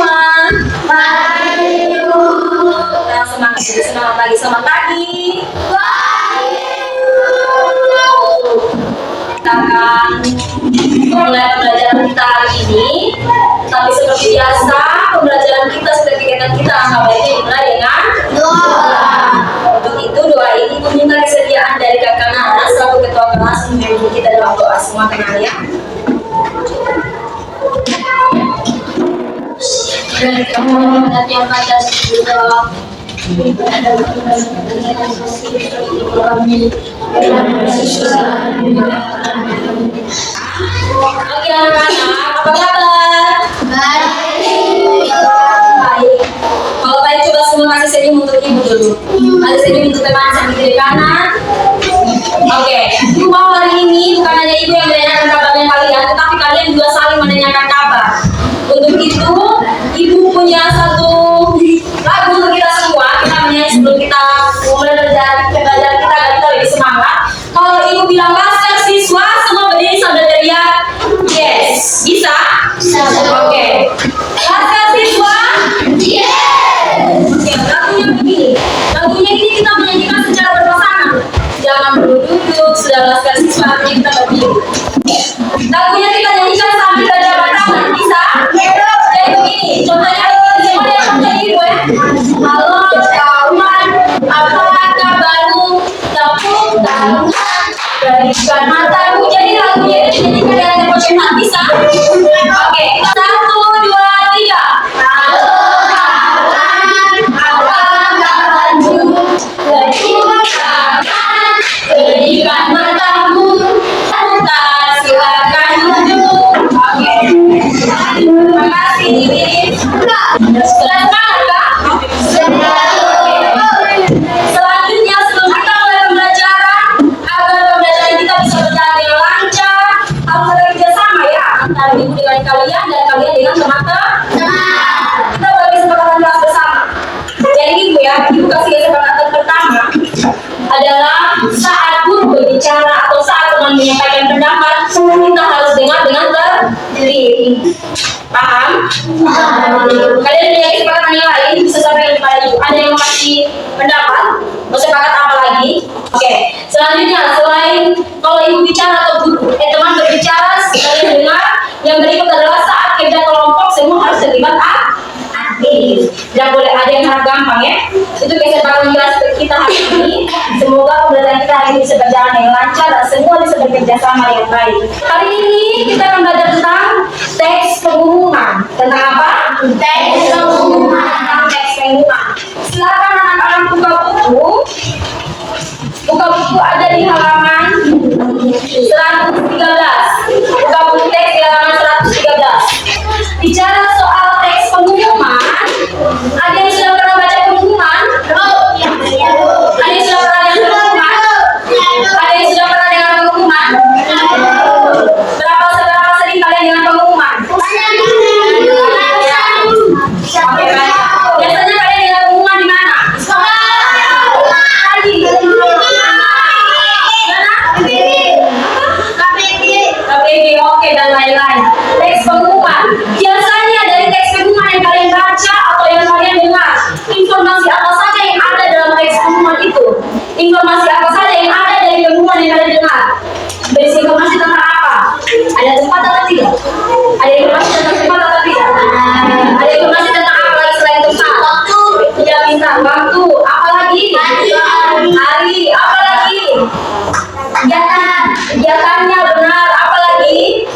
semua. Pagi. Nah, semangat lagi, selamat pagi. Kita akan mulai pembelajaran kita hari ini. Tapi seperti biasa, pembelajaran kita setiap kegiatan kita baiknya dimulai dengan doa. Untuk itu doa ini meminta kesediaan dari kakak Nana selaku ketua kelas memimpin kita dalam doa. Semua kenal ya. Yang pada Oke anak-anak, apa kabar? Baik. Kalau baik coba semua kasih senyum untuk ibu dulu. Kasih senyum untuk teman sambil kiri kanan. Oke, ibu mau hari ini bukan hanya ibu yang menanyakan kabarnya kalian, tetapi kalian juga saling menanyakan kabar. Untuk itu, ibu punya satu lagu untuk kita semua. Kita menyanyi sebelum kita mulai pembelajaran kita agar kita lebih semangat. Kalau ibu bilang laskar siswa, semua berdiri sambil teriak yes. Bisa? Oke. Laskar siswa? Yes. Oke, lagunya begini. Lagunya ini kita menyanyikan secara berpasangan. Jangan duduk, sudah laskar siswa, artinya kita berdiri. Lagunya kita nyanyikan sambil berjabat tangan. Bisa? Kayak begini. Contohnya gimana yang kamu nyanyi ibu ya? Halo kawan, apa kabarmu? Tepuk tangan, berikan matamu. Jadi lagunya itu dinyanyikan dengan emosional. Bisa? Oke, 1, 2, 3. Halo kawan, apa kabarmu? Tepuk tangan, berikan matamu. Silakan duduk. Oke. Terima kasih. Sudah semangat kak? Selanjutnya sebelum kita mulai pembelajaran, agar pembelajaran kita bisa berjalan dengan lancar, harus ada kerjasama ya antara ibu dengan kalian dan kalian dengan teman-teman. Kita bagi kesepakatan kelas bersama. Jadi ibu ya, ibu kasih kesepakatan pertama adalah saat guru berbicara atau saat teman menyampaikan pendapat, kita harus dengar dengan teliti. Paham? Kalian punya kesepakatan yang lain bisa sampaikan kepada ibu. Ada yang mau kasih pendapat? Mau sepakat apa lagi? Oke. Selanjutnya, selain kalau ibu bicara atau guru, teman berbicara, kalian dengar. Yang berikut adalah saat kerja kelompok semua harus terlibat aktif. Jangan boleh ada yang harap gampang ya. Itu kesepakatan kelas kita hari ini. Semoga pembelajaran kita hari ini bisa berjalan dengan lancar dan semua bisa bekerja sama dengan baik. Hari ini kita akan belajar tentang teks pengumuman. Tentang apa? Teks pengumuman. Teks pengumuman. Silakan anak-anak buka buku. Buka buku ada di halaman 113. Buka buku teks di halaman 113. Bicara soal teks pengumuman, ada yang sudah pernah baca pengumuman? Ada yang sudah pernah dengar pengumuman? Ada yang sudah pernah dengar pengumuman? Berapa sering kalian dengar pengumuman? Oke, baik. Biasanya kalian dengar pengumuman di mana? Lagi. KPG, oke, dan lain-lain. Teks pengumuman. Biasanya dari teks pengumuman yang kalian baca atau yang kalian dengar, informasi apa saja yang ada dalam teks pengumuman itu? Informasi apa saja yang ada dari pengumuman yang kalian dengar? Berisi informasi tentang apa? Ada tempat atau tidak? Ada informasi tentang tempat atau tidak? Ada informasi tentang apa lagi selain tempat? Waktu. Iya, bintang. Waktu. Apa lagi? Hari. Apa lagi? Kegiatan. Kegiatannya benar. Apa lagi?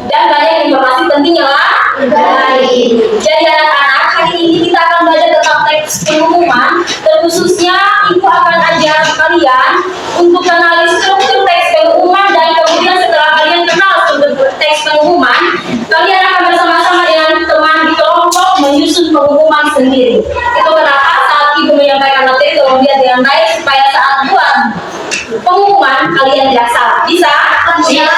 Dan banyak informasi pentingnya lah. Baik. Jadi anak-anak, hari ini kita akan belajar tentang teks pengumuman. Terkhususnya ibu akan ajar kalian untuk mengenali struktur teks pengumuman dan kemudian setelah kalian kenal struktur teks pengumuman, kalian akan bersama-sama dengan teman di kelompok menyusun pengumuman sendiri. Itu kenapa saat ibu menyampaikan materi tolong lihat dengan baik supaya saat buat pengumuman kalian tidak salah. Bisa? Bisa.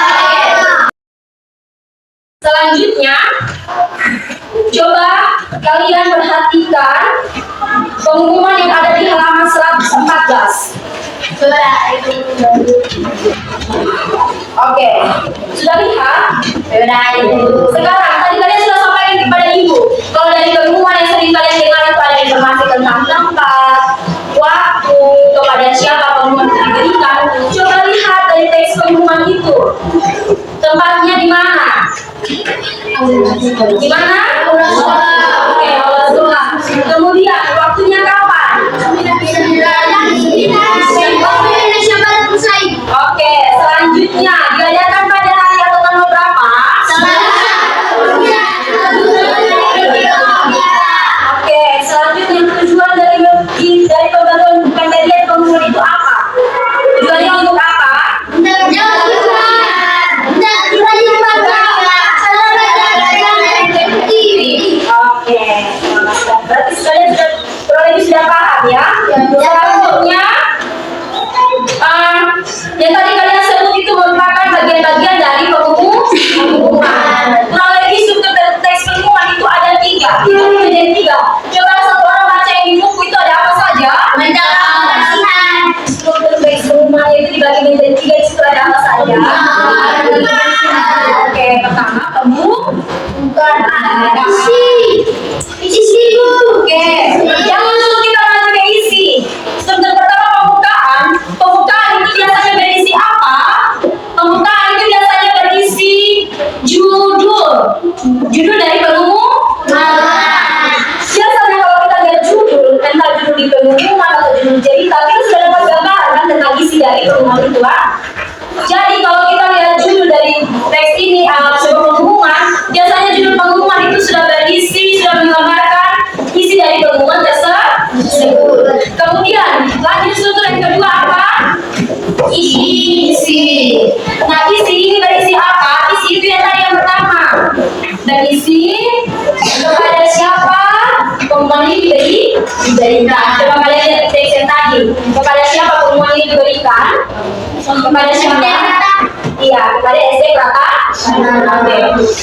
Selanjutnya, coba kalian perhatikan pengumuman yang ada di halaman 114. Oke, sudah lihat? Sekarang tadi kalian sudah sampaikan Ibu. Kalau dari pengumuman yang sering kalian dengar itu ada informasi tentang tempat, waktu, kepada siapa pengumuman itu diberikan. Coba lihat dari teks pengumuman itu. Tempatnya di mana? Di mana? Oke, aula sekolah. Kemudian waktunya kapan? Oke, selanjutnya diadakan pada hari atau tanggal berapa? Oke, selanjutnya tujuan dari pembagian pemberian pengumuman itu apa? Tujuannya untuk apa? Oke, berarti sudah paham ya? Selanjutnya, yang tadi kalian sebut itu merupakan bagian-bagian dari pengumuman. Kurang lebih struktur teks pengumuman itu ada 3. Itu menjadi 3. Coba satu orang baca yang di buku itu ada apa saja? Struktur teks pengumuman itu dibagi menjadi 3. Itu ada apa saja? Oke, pertama pembukaan. Isi. Oke, yang langsung kita lanjut ke isi. Struktur pertama pembukaan. Pembukaan itu biasanya berisi apa? Pembukaan itu biasanya berisi judul. Judul dari pengumuman. Biasanya kalau kita lihat judul, entah judul di pengumuman atau judul cerita, kita sudah dapat gambaran kan tentang isi dari pengumuman itu kan? Jadi kalau kita lihat judul dari teks ini sebuah pengumuman, biasanya judul pengumuman itu sudah menggambarkan isi dari pengumuman tersebut. Kemudian lanjut struktur yang kedua apa? Isi. Nah, isi ini berisi apa? Isi itu yang tadi yang pertama. Berisi kepada siapa pengumuman ini diberikan. Coba kalian lihat teks yang tadi. Kepada siapa pengumuman ini diberikan? Kepada siapa? Iya, kepada SD Prata.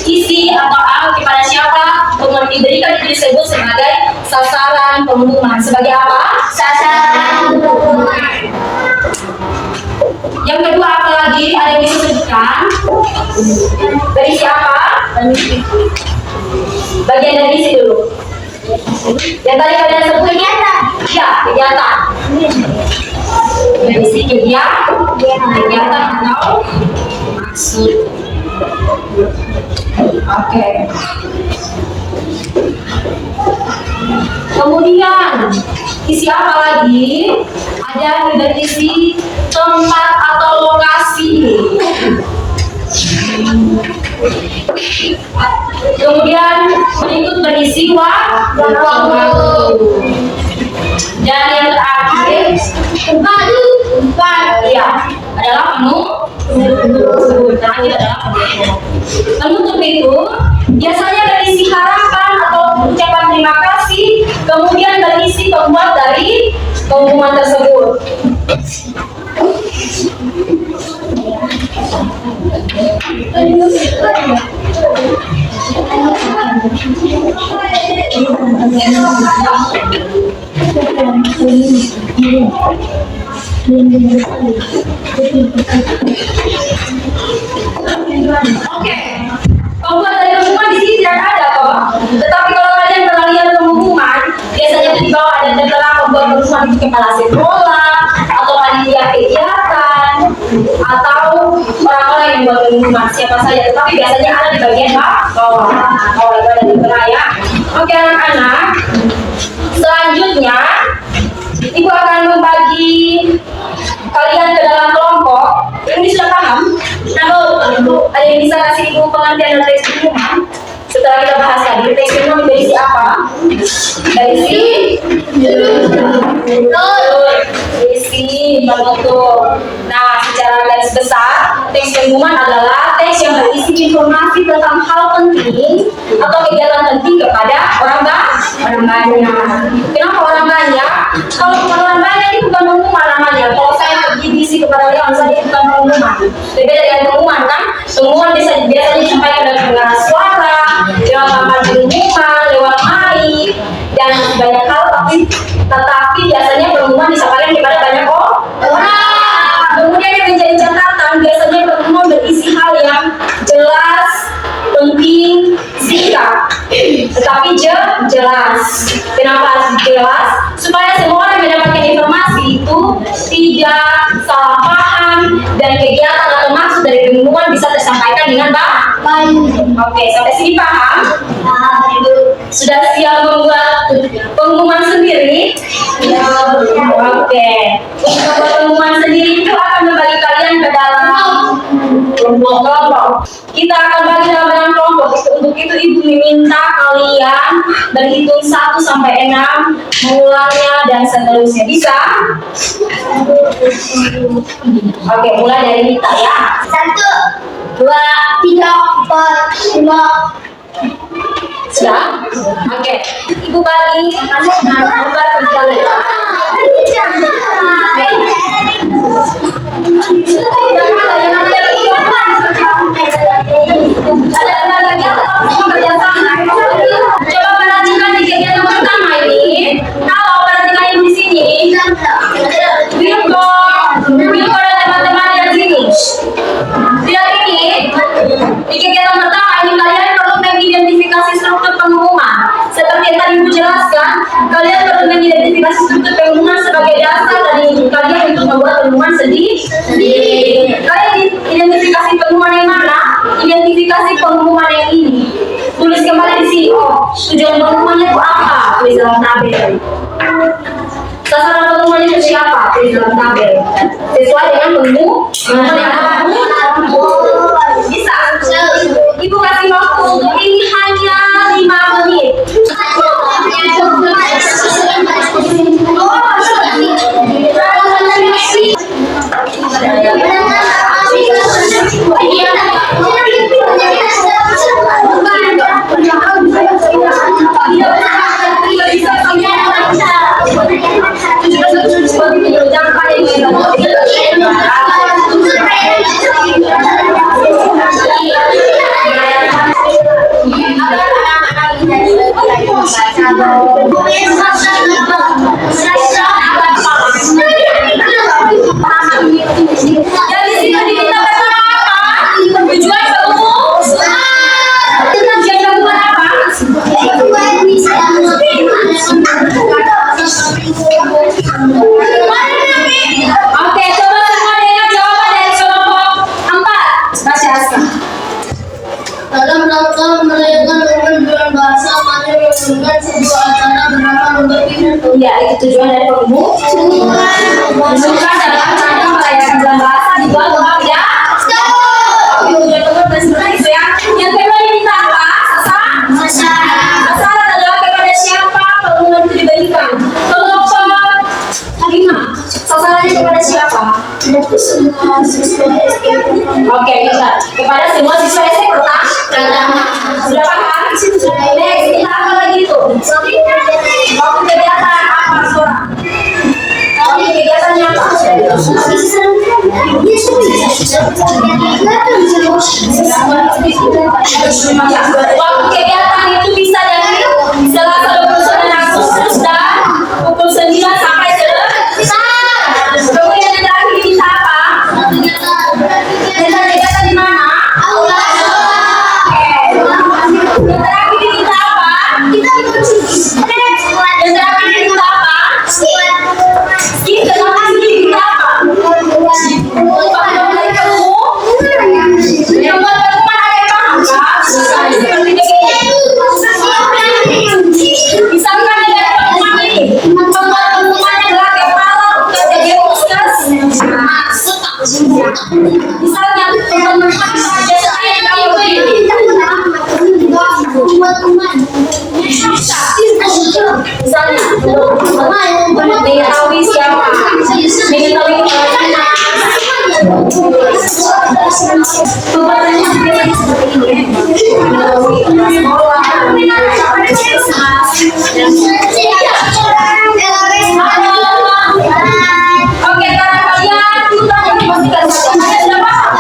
Isi atau kepada siapa pengumuman diberikan itu disebut sebagai sasaran pengumuman. Sebagai apa? Sasaran pengumuman. Yang kedua apa lagi? Ada yang bisa sebutkan? Berisi apa? Bagian dari isi dulu. Yang tadi kalian sebut kegiatan. Ya, kegiatan. Berisi kegiatan atau maksud. Oke. Kemudian isi apa lagi? Ada yang berisi tempat atau lokasi. Kemudian berikut berisi waktu. Dan yang terakhir ya adalah terakhir adalah penutup itu biasanya berisi harapan atau ucapan terima kasih, kemudian berisi pembuat dari pengumuman tersebut. Oke, pembuat dari pengumuman di sini tidak ada kok. Tetapi kalau kalian pernah lihat pengumuman, biasanya di bawah ada tentara pembuat pengumuman itu kepala sekolah atau panitia kegiatan atau orang-orang yang buat pengumuman siapa saja. Tetapi biasanya ada di bagian bawah. Kalau itu ada tentara ya. Oke anak-anak, selanjutnya Ibu akan membagi kalian ke dalam kelompok. Ini sudah paham? Nah, ada yang bisa kasih Ibu pengertian dari teks pengumuman? Setelah kita bahas tadi, teks pengumuman berisi apa? Berisi betul. Nah, secara garis besar, teks pengumuman adalah teks yang berisi informasi tentang hal penting atau kegiatan penting kepada orang banyak. Kenapa orang banyak? Kalau orang banyak itu bukan pengumuman namanya. Kalau saya pergi isi kepada orang saya itu bukan pengumuman. Berbeda dengan pengumuman kan? Pengumuman biasanya disampaikan dengan pengeras suara, lewat papan pengumuman, lewat mic, dan banyak hal. Tetapi biasanya pengumuman disampaikan kepada banyak orang. Kemudian yang menjadi catatan biasanya pengumuman berisi hal yang jelas, penting, singkat. tetapi jelas. Kenapa harus jelas? Supaya semua orang mendapatkan informasi itu tidak salah paham dan kegiatan atau maksud dari pengumuman bisa tersampaikan dengan baik. Oke, sampai sini paham? Sudah siap membuat pengumuman sendiri? Oke. Untuk membuat pengumuman sendiri itu akan membagi kalian ke dalam kelompok. Kita akan bagi dalam kelompok. Untuk itu ibu meminta kalian berhitung 1 sampai 6, mengulangnya dan seterusnya. Bisa? Oke, mulai dari Mita ya. 1, 2, 3, 4, 5. Sudah? Oke. Ibu bagi buat kembali. Coba perhatikan di kegiatan pertama ini. Kalau perhatikan ibu di sini, Wilko dan teman-teman yang sini. Lihat ini, di kegiatan pertama ini kalian perlu mengidentifikasi struktur pengumuman. Seperti yang tadi ibu jelaskan, kalian perlu mengidentifikasi struktur pengumuman sebagai dasar dari kalian untuk membuat pengumuman sendiri. Kalian identifikasi pengumuman yang mana? Identifikasi pengumuman yang ini. Tulis kembali di sini. Oh, tujuan pengumumannya itu apa? Tulis dalam tabel. Sasaran pengumumannya itu siapa? Tulis dalam tabel. Sesuai dengan pengumuman yang ada. Bisa. Ibu kasih waktu untuk ini hanya 5 menit. Ya, itu tujuan dari pengumuman. Menunjukkan dalam rangka merayakan bulan bahasa di bulan Maaf ya. Tujuan pengumuman dan sebenarnya itu ya. Yang kedua ini minta apa? Sasaran adalah kepada siapa pengumuman itu diberikan. Kelompok 5. Sasarannya kepada siapa? Oke, bisa. Kepada semua siswa SD pertama. Sudah paham? Next, kita apa lagi itu? Waktu kegiatan apa suara? Waktu kegiatannya apa? Waktu kegiatan itu bisa dari Selasa 29 Agustus dan pukul 9 sampai selesai. Kemudian yang terakhir kita apa? Kegiatan di mana? Aula. Yang terakhir kita apa? Kita yang terakhir kita apa? Kita kita apa? Yang buat pengumuman ada yang paham kan? Seperti misalkan ada pengumuman ini, membuat pengumuman adalah kepala kerja Puskas. Misalnya teman-teman biasanya yang misalnya mengetahui siapa, mengetahui oke, karena kalian kita yang dipastikan saja sudah paham.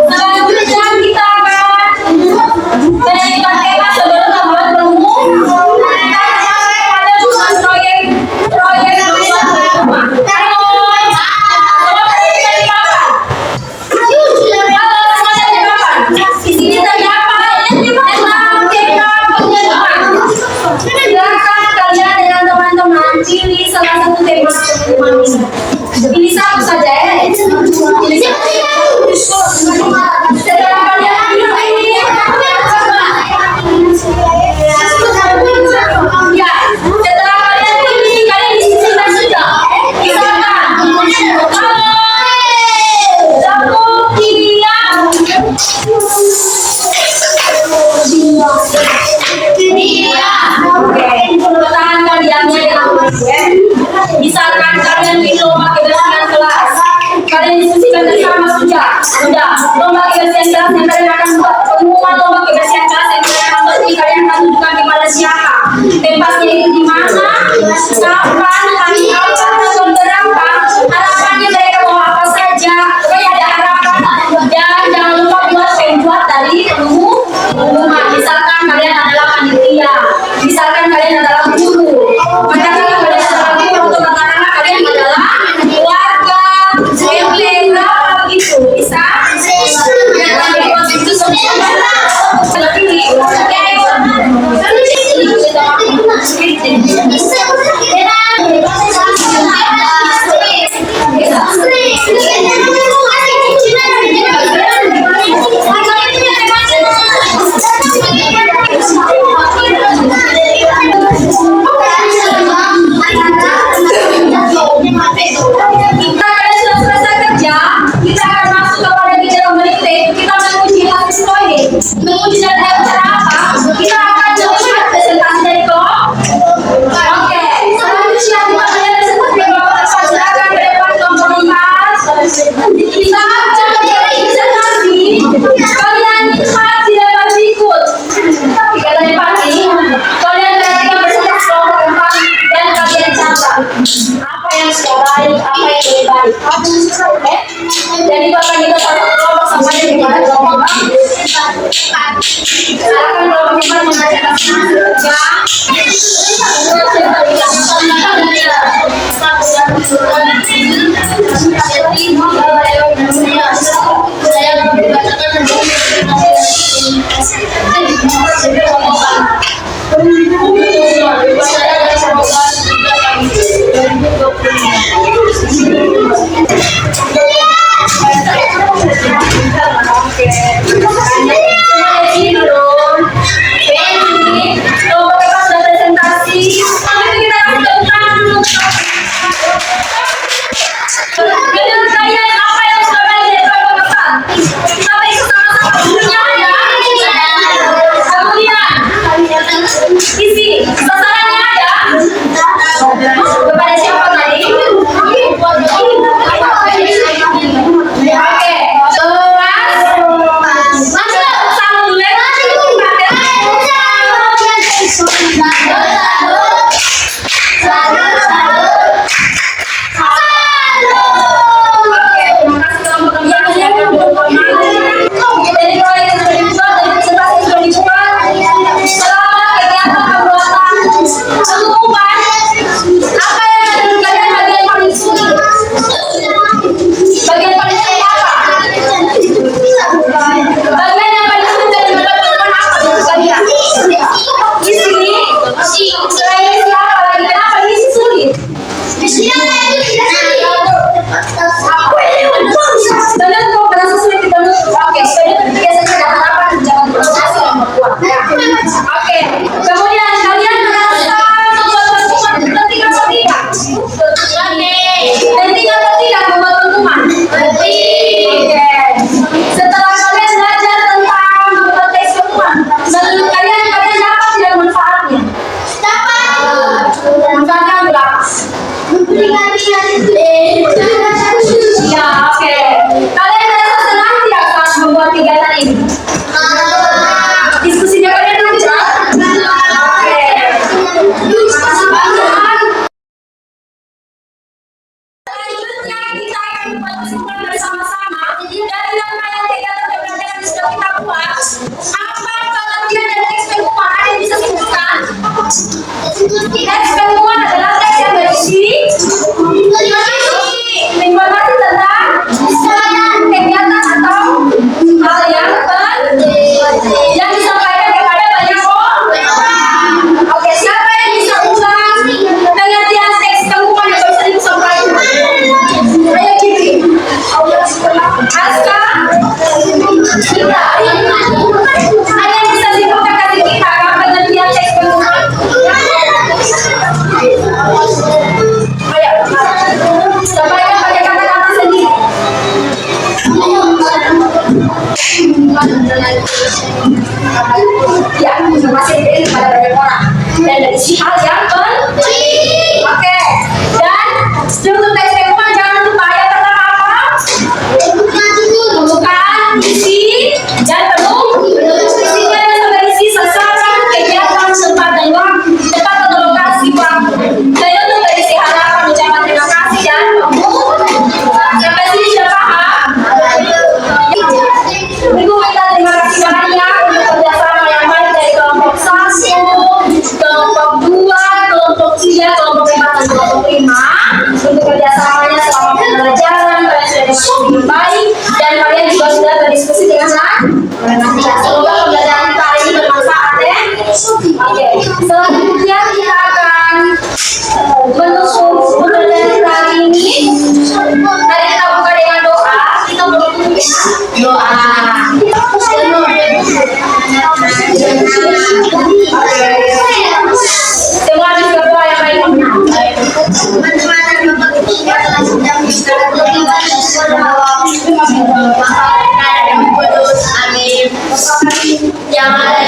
Selanjutnya kita akan menyanyikan tema sebelum Oke, pertahankan diamnya dengan baik ya. Misalkan kalian di lomba kebersihan kelas, kalian diskusikan bersama sudah lomba kebersihan kelas yang kalian akan buat, pengumuman lomba kebersihan kelas yang kalian akan buat ini, kalian akan tunjukkan kepada siapa, tempatnya itu di mana, kapan, hari apa, tanggal berapa, harapannya mereka mau apa saja, kayak ada harapan, dan jangan lupa buat dari pengumuman. Misalkan kalian adalah panitia, misalkan kalian adalah guru, maka kalian adalah guru untuk anak-anak kalian adalah keluarga, RT, begitu bisa. Itu menguji dan cara apa? Kita akan melihat presentasi dari Oke, selanjutnya kalian seperti Bapak silakan ke depan kelompok 4. Kita akan presentasi. Kalian lihat di depan berikut. Kalian pasti kalian perhatikan bersama kelompok 4 dan kalian catat apa yang sudah baik, apa yang lebih baik. Oke? Jadi Bapak kita satu kelompok sampai di mana kelompok silakan kelompok 4 mengajarkan kepada siapa tadi? Ya, masih beri kepada banyak orang. Dan dari si hal yang penting. Oke. Dan untuk teks temuan jangan lupa yang pertama apa? Pembukaan, isi, dan isinya adalah isi sasaran, kegiatan, tempat dan waktu, tempat atau lokasi waktu. Dan untuk berisi harapan, ucapan terima kasih dan sampai sini sudah paham? Ibu minta terima kasih banyak untuk kerjasama yang baik dari kelompok 1, kelompok 2, kelompok 3, kelompok 4, dan kelompok 5 untuk kerjasamanya selama pembelajaran. Kalian sudah diskusi dengan baik dan kalian juga sudah berdiskusi dengan lancar. Semoga pembelajaran kita hari ini bermanfaat ya. Oke, selanjutnya kita akan menutup pembelajaran kita hari ini. Tadi kita buka dengan doa. Kita berdoa. Doa. Semua harus berdoa yang baik. Amin. Yang ada